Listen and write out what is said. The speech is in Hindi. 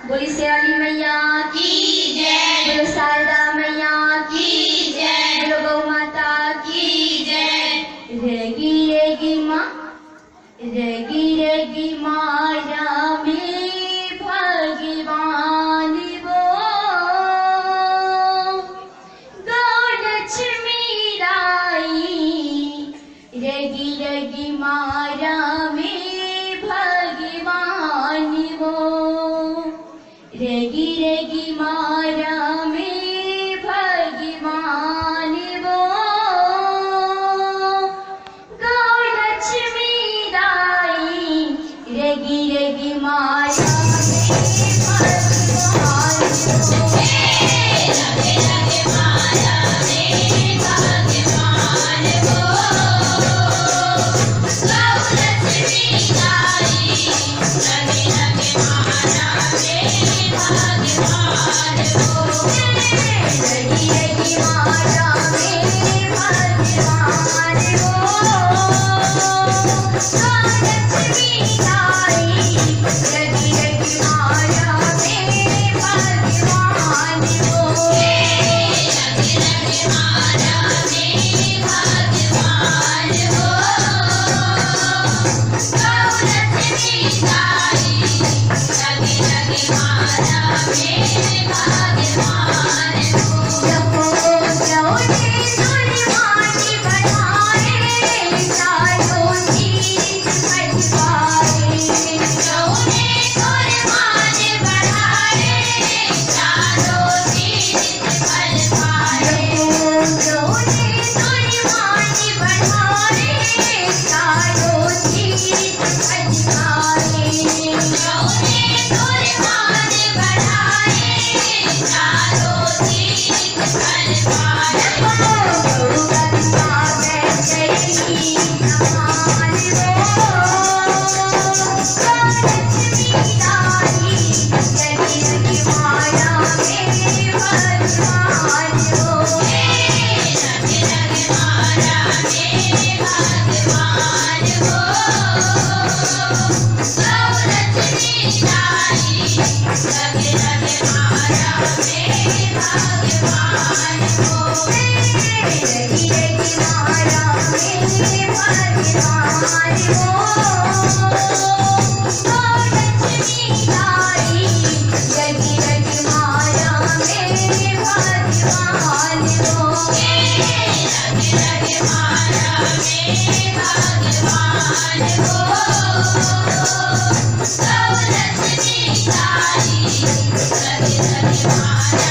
बोली शेरावाली मैया की जय, बोलो शारदा मैया की जय, बोलो गौ माता की जय। रेगी रेगी माँ, रेगी रेगी माया में भगवान वो गौ लक्ष्मी लाई। रेगी रेगी माया में भगवान वो रेगी रेगी माया में भगवान वो गौ लक्ष्मी दाई। रेगी रेगी माया में भगवान वो लगे लगे माया में भगवान वो गौ लक्ष्मी दाई। लगे लगे माया में भगवान वो रेगी रेगी माया में भगवान वो गौ लक्ष्मी दाई। रेगी रेगी माया में भगवान वो लगे लगे माया में भगवान वो गौ लक्ष्मी दाई। लगे लगे माया में भगवान वो जपो जौने सुरवानी बढ़ाए चारों चीज भजवाए। जौने सुरवानी बढ़ाए चारों चीज भजवाए। जौने सुरवानी बढ़ाए चारों चीज भजवाए। जौने सुरवानी बढ़ाए चारों चीज भजवाए। गंगा बैठई नहान वो लक्ष्मी दाई। लगी लगी माया में भगवान वो लगे लगे माया में भगवान वो गौ लक्ष्मी दाई। लगे लगे माया में भगवान वो रेगी रेगी माया में भगवान वो गौ लक्ष्मी दाई। रेगी रेगी माया में भगवान वो लगे लगे माया में भगवान वो गौ लक्ष्मी दाई। लगे लगे माया